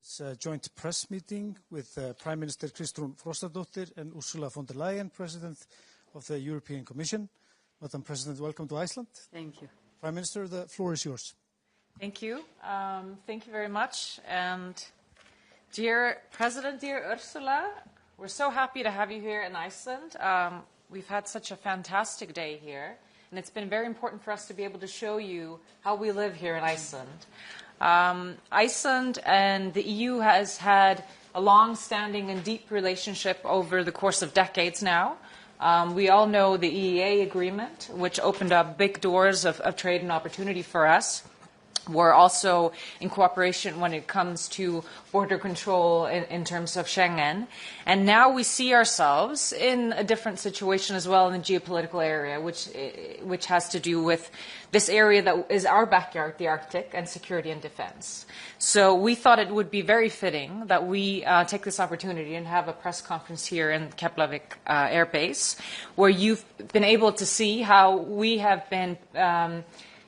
It's a joint press meeting with Prime Minister Kristrún Frostadóttir and Ursula von der Leyen, President of the European Commission. Madam President, welcome to Iceland. Thank you. Prime Minister, the floor is yours. Thank you. Thank you very much. And dear President, dear Ursula, we're so happy to have you here in Iceland. We've had such a fantastic day here, and it's been very important for us to be able to show you how we live here in Iceland. Iceland and the EU has had a long-standing and deep relationship over the course of decades now. We all know the EEA agreement, which opened up big doors of trade and opportunity for us. We're also in cooperation when it comes to border control in terms of Schengen. And now we see ourselves in a different situation as well in the geopolitical area, which has to do with this area that is our backyard, the Arctic, and security and defense. So we thought it would be very fitting that we take this opportunity and have a press conference here in KEFLAVIK Air Base, where you've been able to see how we have been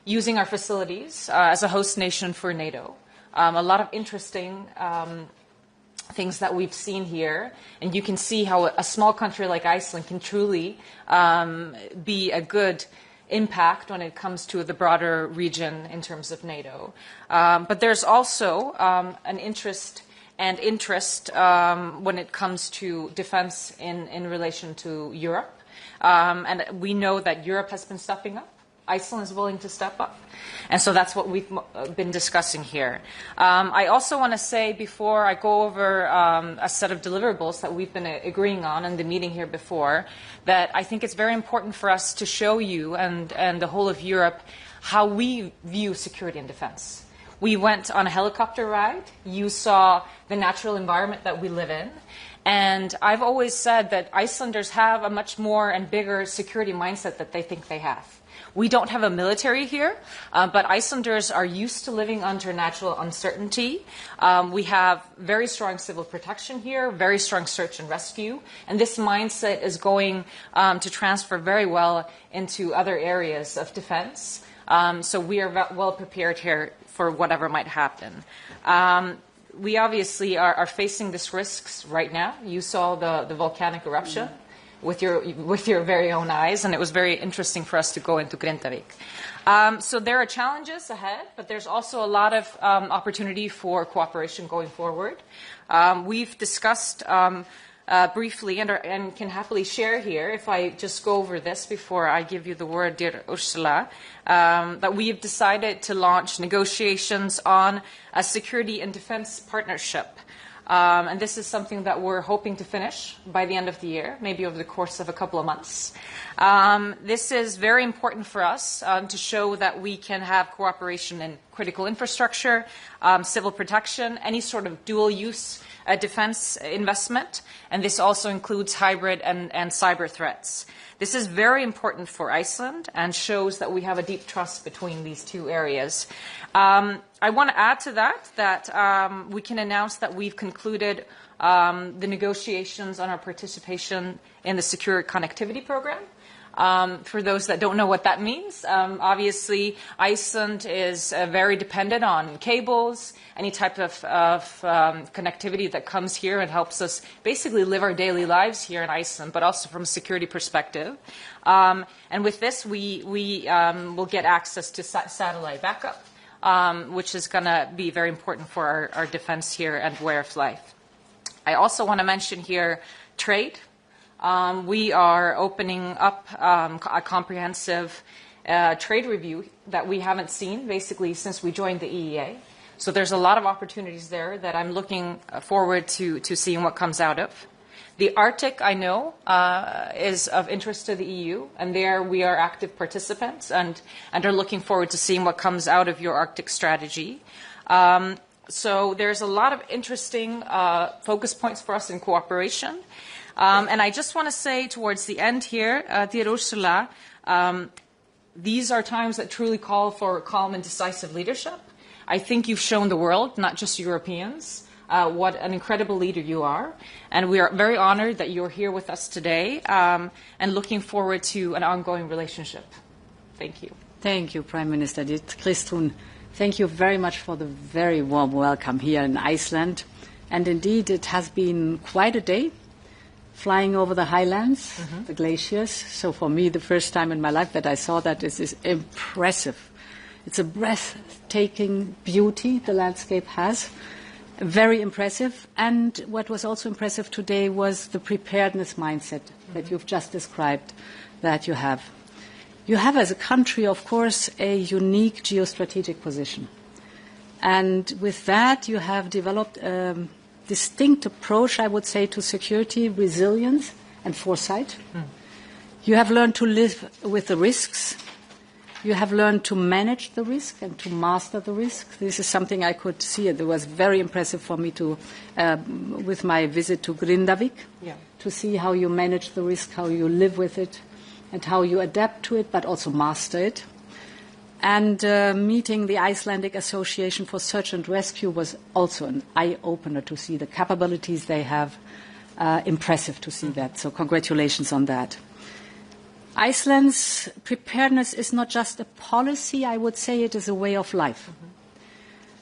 using our facilities as a host nation for NATO. A lot of interesting things that we've seen here, and you can see how a small country like Iceland can truly be a good impact when it comes to the broader region in terms of NATO. But there's also an interest when it comes to defense in relation to Europe. And we know that Europe has been stepping up. Iceland is willing to step up. And so that's what we've been discussing here. I also want to say, before I go over a set of deliverables that we've been agreeing on in the meeting here before, that I think it's very important for us to show you and the whole of Europe how we view security and defense. We went on a helicopter ride. You saw the natural environment that we live in. And I've always said that Icelanders have a much more and bigger security mindset that they think they have. We don't have a military here, but Icelanders are used to living under natural uncertainty. We have very strong civil protection here, very strong search and rescue, and this mindset is going to transfer very well into other areas of defense. So we are well prepared here for whatever might happen. We obviously are facing these risks right now. You saw the volcanic eruption with your very own eyes, and it was very interesting for us to go into Grindavík. So there are challenges ahead, but there's also a lot of opportunity for cooperation going forward. We've discussed briefly and can happily share here, if I just go over this before I give you the word, dear Ursula, that we have decided to launch negotiations on a security and defense partnership. And this is something that we're hoping to finish by the end of the year, maybe over the course of a couple of months. This is very important for us to show that we can have cooperation in critical infrastructure, civil protection, any sort of dual-use defense investment, and this also includes hybrid and cyber threats. This is very important for Iceland and shows that we have a deep trust between these two areas. I want to add to that we can announce that we've concluded the negotiations on our participation in the Secure Connectivity Program. For those that don't know what that means, obviously Iceland is very dependent on cables, any type of connectivity that comes here and helps us basically live our daily lives here in Iceland, but also from a security perspective. And with this, we will get access to satellite backup, which is going to be very important for our defense here and way of life. I also want to mention here trade. We are opening up a comprehensive trade review that we haven't seen basically since we joined the EEA. So there's a lot of opportunities there that I'm looking forward to seeing what comes out of. The Arctic, I know, is of interest to the EU, and there we are active participants and are looking forward to seeing what comes out of your Arctic strategy. So there's a lot of interesting focus points for us in cooperation. And I just want to say towards the end here, dear Ursula, these are times that truly call for calm and decisive leadership. I think you've shown the world, not just Europeans, what an incredible leader you are. And we are very honored that you're here with us today and looking forward to an ongoing relationship. Thank you. Thank you, Prime Minister. Kristrún Thank you very much for the very warm welcome here in Iceland. And indeed, it has been quite a day, flying over the highlands, the glaciers. So for me, the first time in my life that I saw that is impressive. It's a breathtaking beauty the landscape has. Very impressive. And what was also impressive today was the preparedness mindset that you've just described that you have. You have, as a country, of course, a unique geostrategic position. And with that, you have developed a distinct approach, I would say, to security, resilience, and foresight. You have learned to live with the risks. You have learned to manage the risk and to master the risk. This is something I could see. It was very impressive for me to, with my visit to Grindavik, to see how you manage the risk, how you live with it, and how you adapt to it, but also master it. And meeting the Icelandic Association for Search and Rescue was also an eye-opener to see the capabilities they have. Impressive to see that. So congratulations on that. Iceland's preparedness is not just a policy, I would say it is a way of life.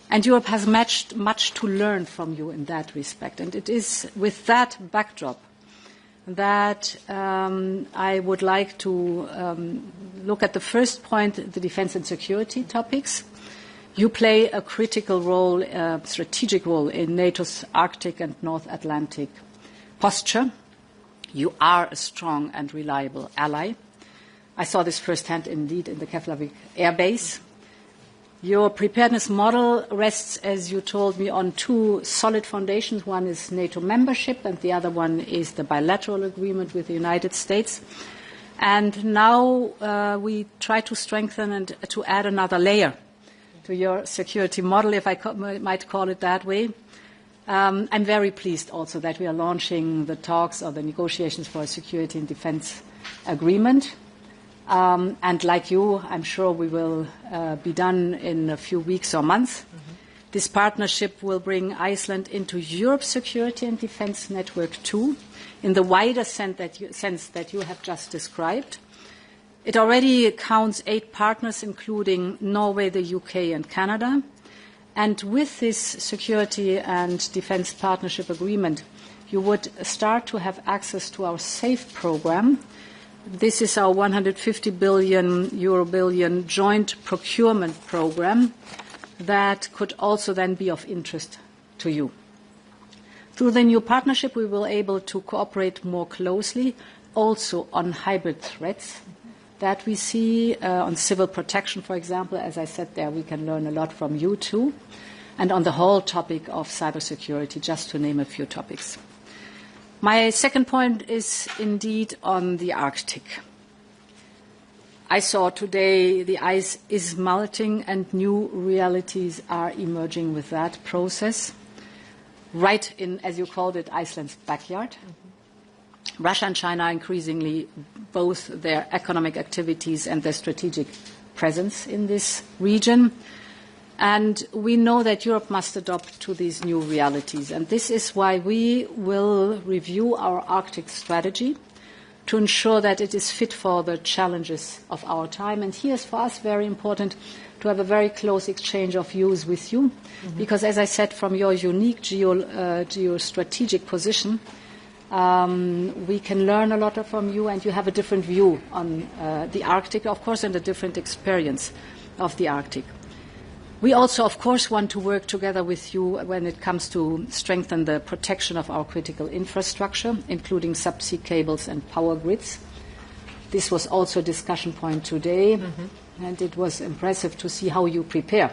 And Europe has much to learn from you in that respect. And it is with that backdrop that I would like to look at the first point, the defense and security topics. You play a critical role, a strategic role in NATO's Arctic and North Atlantic posture. You are a strong and reliable ally. I saw this firsthand, indeed, in the KEFLAVIK air base. Your preparedness model rests, as you told me, on two solid foundations. One is NATO membership, and the other one is the bilateral agreement with the United States. And now we try to strengthen and to add another layer to your security model, if I might call it that way. I'm very pleased also that we are launching the talks or the negotiations for a security and defense agreement. And like you, I'm sure we will be done in a few weeks or months. This partnership will bring Iceland into Europe's security and defense network too, in the wider sense that you have just described. It already counts 8 partners, including Norway, the UK, and Canada. And with this security and defense partnership agreement, you would start to have access to our SAFE program. This is our 150 billion euro joint procurement program that could also then be of interest to you. Through the new partnership, we will be able to cooperate more closely also on hybrid threats that we see, on civil protection, for example. As I said there, we can learn a lot from you too. And on the whole topic of cybersecurity, just to name a few topics. My second point is indeed on the Arctic. I saw today the ice is melting and new realities are emerging with that process. Right in, as you called it, Iceland's backyard. Russia and China are increasingly both their economic activities and their strategic presence in this region. And we know that Europe must adopt to these new realities. And this is why we will review our Arctic strategy to ensure that it is fit for the challenges of our time. And here is for us very important to have a very close exchange of views with you, because, as I said, from your unique geostrategic position, we can learn a lot from you, and you have a different view on the Arctic, of course, and a different experience of the Arctic. We also, of course, want to work together with you when it comes to strengthen the protection of our critical infrastructure, including subsea cables and power grids. This was also a discussion point today, and it was impressive to see how you prepare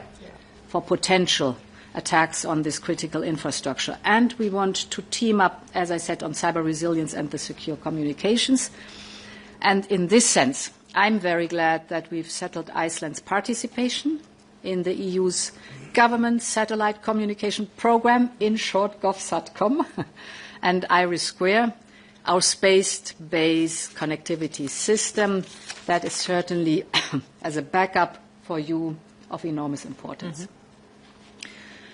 for potential attacks on this critical infrastructure. And we want to team up, as I said, on cyber resilience and the secure communications. And in this sense, I'm very glad that we've settled Iceland's participation in the EU's government satellite communication program, in short, GovSatcom, and IRIS², our space-based connectivity system that is certainly, as a backup for you, of enormous importance.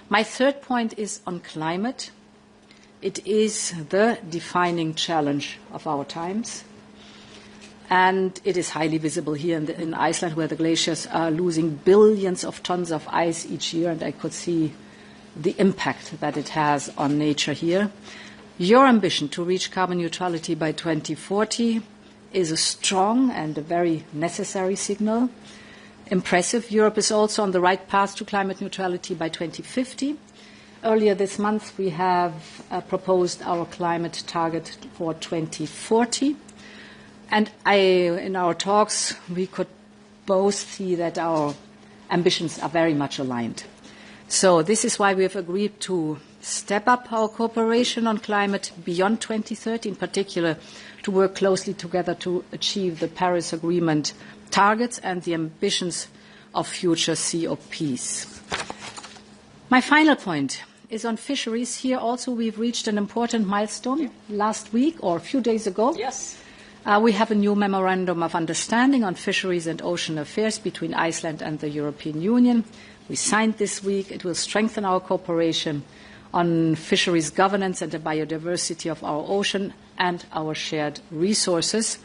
My third point is on climate. It is the defining challenge of our times. And it is highly visible here in Iceland, where the glaciers are losing billions of tons of ice each year, and I could see the impact that it has on nature here. Your ambition to reach carbon neutrality by 2040 is a strong and a very necessary signal. Impressive. Europe is also on the right path to climate neutrality by 2050. Earlier this month, we have proposed our climate target for 2040. And in our talks, we could both see that our ambitions are very much aligned. So this is why we have agreed to step up our cooperation on climate beyond 2030, in particular to work closely together to achieve the Paris Agreement targets and the ambitions of future COPs. My final point is on fisheries. Here also we've reached an important milestone last week or a few days ago. Yes. We have a new memorandum of understanding on fisheries and ocean affairs between Iceland and the European Union. We signed this week. It will strengthen our cooperation on fisheries governance and the biodiversity of our ocean and our shared resources.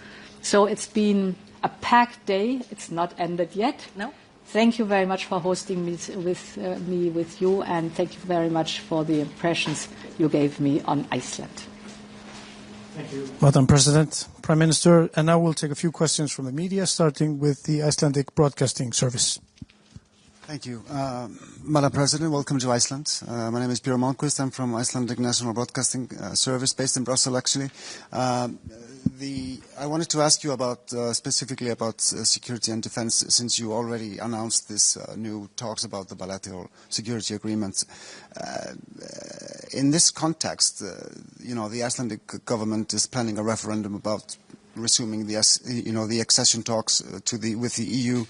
So it's been a packed day. It's not ended yet. No. Thank you very much for hosting me with you, and thank you very much for the impressions you gave me on Iceland. Thank you, Madam President, Prime Minister. And now we'll take a few questions from the media, starting with the Icelandic Broadcasting Service. Thank you. Madam President, welcome to Iceland. My name is Björn Malmquist. I'm from Icelandic National Broadcasting Service, based in Brussels, actually. I wanted to ask you about specifically about security and defense, since you already announced this new talks about the bilateral security agreements. In this context, the Icelandic government is planning a referendum about resuming the accession talks with the EU,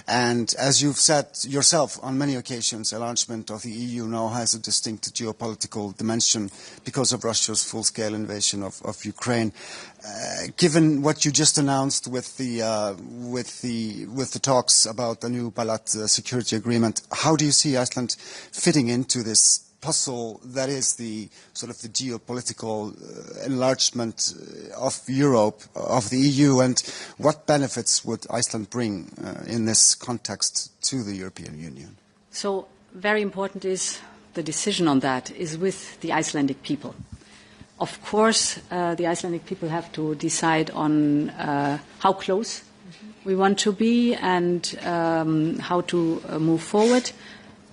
and as you've said yourself on many occasions, enlargement of the EU now has a distinct geopolitical dimension because of Russia's full-scale invasion of Ukraine. Given what you just announced with the talks about the new bilateral security agreement, how do you see Iceland fitting into this puzzle that is the sort of the geopolitical enlargement of Europe, of the EU, and what benefits would Iceland bring in this context to the European Union? So very important is the decision on that is with the Icelandic people. Of course, the Icelandic people have to decide on how close we want to be and how to move forward.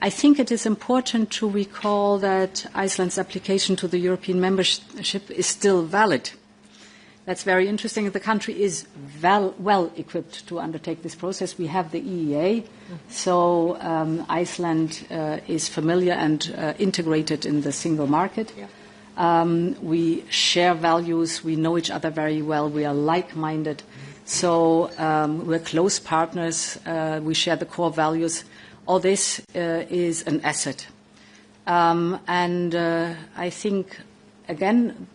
I think it is important to recall that Iceland's application to the European membership is still valid. That's very interesting. The country is well equipped to undertake this process. We have the EEA, so Iceland is familiar and integrated in the single market. Yeah. We share values. We know each other very well. We are like-minded. So we're close partners. We share the core values. All this is an asset. And I think, again,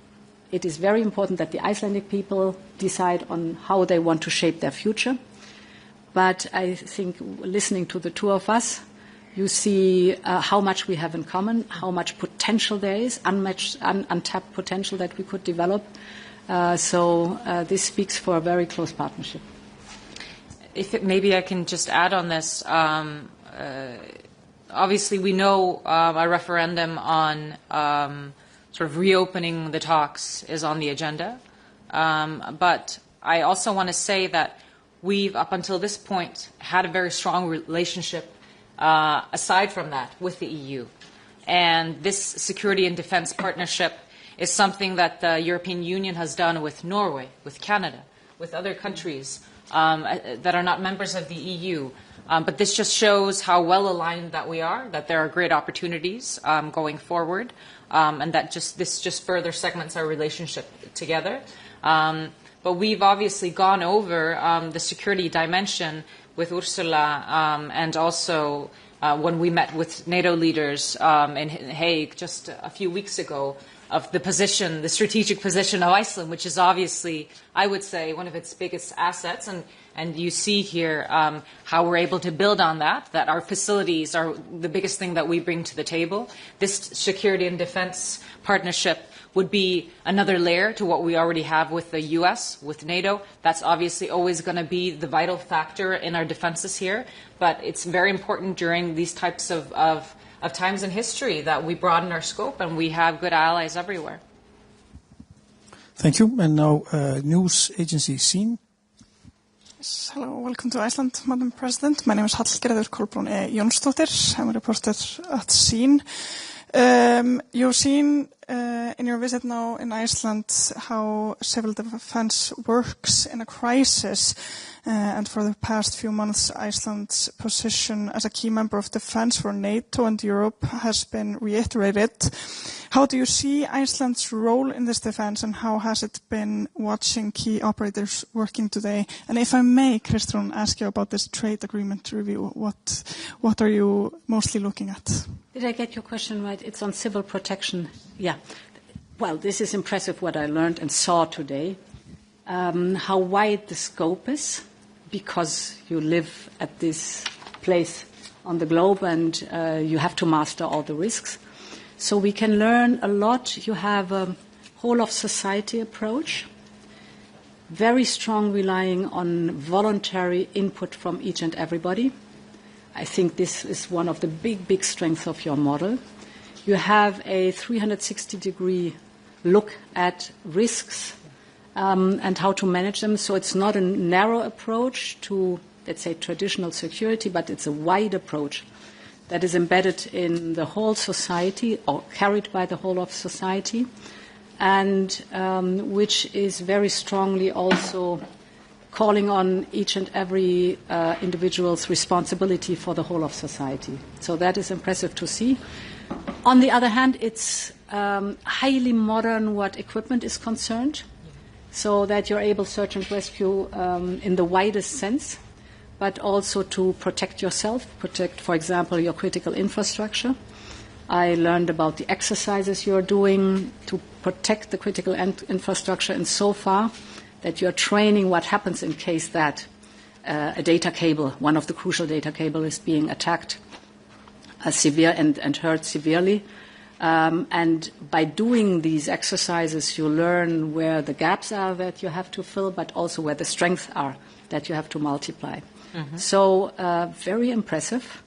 it is very important that the Icelandic people decide on how they want to shape their future. But I think listening to the two of us, you see how much we have in common, how much potential there is, untapped potential that we could develop. So this speaks for a very close partnership. Maybe I can just add on this. Obviously, we know a referendum on sort of reopening the talks is on the agenda. But I also want to say that we've, up until this point, had a very strong relationship, aside from that, with the EU. And this security and defense partnership is something that the European Union has done with Norway, with Canada, with other countries that are not members of the EU. But this just shows how well aligned that we are, that there are great opportunities going forward, and that this just further segments our relationship together. But we've obviously gone over the security dimension with Ursula, and also when we met with NATO leaders in Hague just a few weeks ago, of the position, the strategic position of Iceland, which is obviously, I would say, one of its biggest assets. And you see here how we're able to build on that our facilities are the biggest thing that we bring to the table. This security and defense partnership would be another layer to what we already have with the US, with NATO. That's obviously always going to be the vital factor in our defenses here. But it's very important during these types of times in history that we broaden our scope and we have good allies everywhere. Thank you. And now news agency SÍN. Yes, hello, welcome to Iceland, Madam President. My name is Hallgerður Kolbrún Jónsdóttir. I'm a reporter at SÍN. You've seen in your visit now in Iceland how civil defense works in a crisis. And for the past few months, Iceland's position as a key member of defense for NATO and Europe has been reiterated. How do you see Iceland's role in this defense, and how has it been watching key operators working today? And if I may, Kristrún, ask you about this trade agreement review, what are you mostly looking at? Did I get your question right? It's on civil protection. Yeah. Well, this is impressive what I learned and saw today. How wide the scope is, because you live at this place on the globe and you have to master all the risks. So we can learn a lot. You have a whole of society approach, very strong relying on voluntary input from each and everybody. I think this is one of the big strengths of your model. You have a 360-degree look at risks and how to manage them. So it's not a narrow approach to, let's say, traditional security, but it's a wide approach that is embedded in the whole society or carried by the whole of society, and which is very strongly also calling on each and every individual's responsibility for the whole of society. So that is impressive to see. On the other hand, it's highly modern what equipment is concerned, so that you're able to search and rescue in the widest sense, but also to protect yourself, protect, for example, your critical infrastructure. I learned about the exercises you're doing to protect the critical infrastructure, and so far that you're training what happens in case that a data cable, one of the crucial data cable, is being attacked severe and hurt severely. And by doing these exercises, you learn where the gaps are that you have to fill, but also where the strengths are that you have to multiply. Mm-hmm. So very impressive,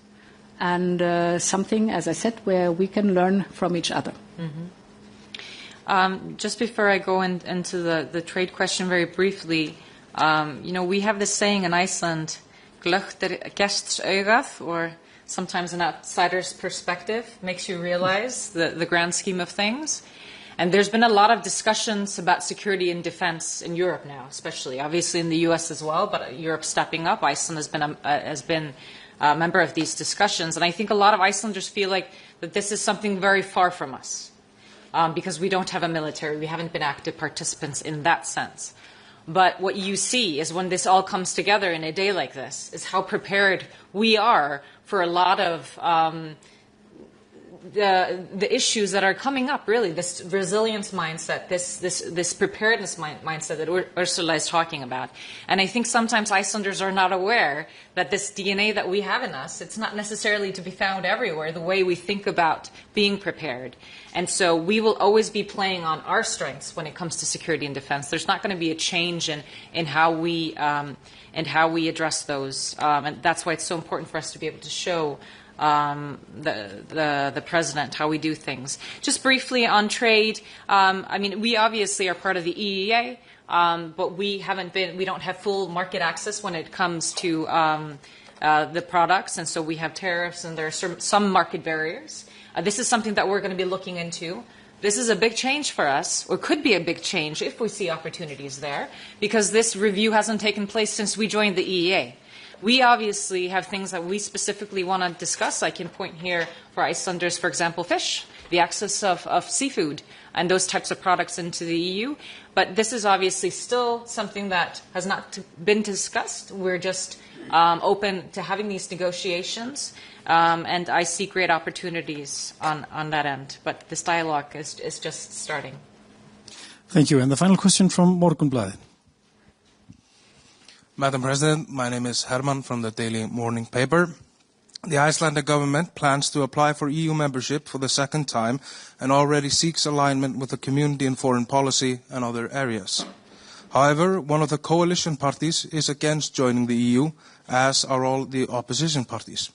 and something, as I said, where we can learn from each other. Mm-hmm. Just before I go into the trade question very briefly, we have this saying in Iceland, glöggt gestsaugað, or sometimes an outsider's perspective makes you realize the grand scheme of things. And there's been a lot of discussions about security and defense in Europe now, especially, obviously in the US as well, but Europe stepping up. Iceland has been a member of these discussions. And I think a lot of Icelanders feel like that this is something very far from us, because we don't have a military. We haven't been active participants in that sense. But what you see is when this all comes together in a day like this is how prepared we are for a lot of the issues that are coming up, really, this resilience mindset, this preparedness mindset that Ursula is talking about. And I think sometimes Icelanders are not aware that this DNA that we have in us, it's not necessarily to be found everywhere, the way we think about being prepared. And so we will always be playing on our strengths when it comes to security and defense. There's not going to be a change in how we address those. And that's why it's so important for us to be able to show the president how we do things. Just briefly on trade, we obviously are part of the EEA, but we don't have full market access when it comes to the products, and so we have tariffs and there are some market barriers. This is something that we're going to be looking into. This is a big change for us, or could be a big change if we see opportunities there, because this review hasn't taken place since we joined the EEA. We obviously have things that we specifically want to discuss. I can point here for Icelanders, for example, fish, the access of seafood and those types of products into the EU. But this is obviously still something that has not been discussed. We're just open to having these negotiations, and I see great opportunities on that end. But this dialogue is just starting. Thank you. And the final question from Morgunblaðið. Madam President, my name is Herman from the Daily Morning Paper. The Icelandic government plans to apply for EU membership for the second time and already seeks alignment with the community in foreign policy and other areas. However, one of the coalition parties is against joining the EU, as are all the opposition parties.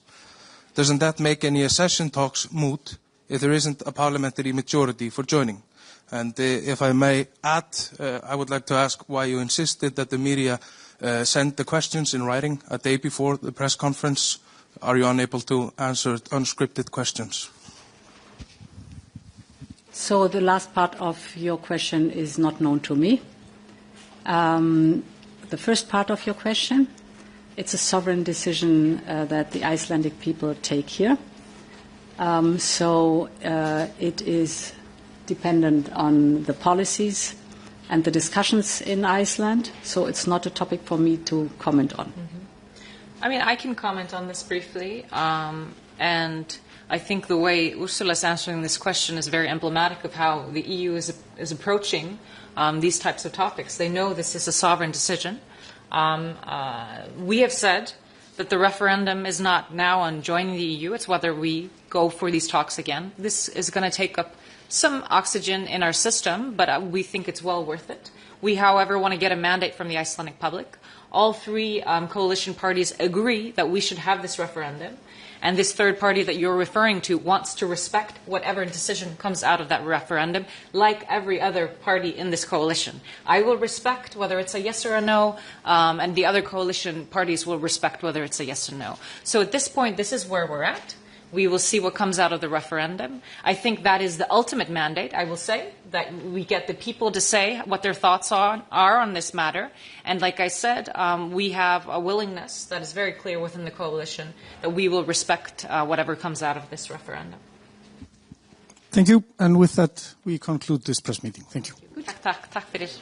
Doesn't that make any accession talks moot if there isn't a parliamentary majority for joining? And if I may add, I would like to ask why you insisted that the media send the questions in writing a day before the press conference. Are you unable to answer unscripted questions? So the last part of your question is not known to me. The first part of your question, it's a sovereign decision that the Icelandic people take here. So it is dependent on the policies and the discussions in Iceland. So it's not a topic for me to comment on. Mm-hmm. I mean, I can comment on this briefly, and I think the way Ursula is answering this question is very emblematic of how the EU is approaching these types of topics. They know this is a sovereign decision. We have said that the referendum is not now on joining the EU, it's whether we go for these talks again. This is going to take up some oxygen in our system, but we think it's well worth it. We, however, want to get a mandate from the Icelandic public. All three coalition parties agree that we should have this referendum. And this third party that you're referring to wants to respect whatever decision comes out of that referendum, like every other party in this coalition. I will respect whether it's a yes or a no, and the other coalition parties will respect whether it's a yes or no. So at this point, this is where we're at. We will see what comes out of the referendum. I think that is the ultimate mandate, I will say, that we get the people to say what their thoughts are on this matter. And like I said, we have a willingness that is very clear within the coalition that we will respect whatever comes out of this referendum. Thank you. And with that, we conclude this press meeting. Thank you. Tack fyrir.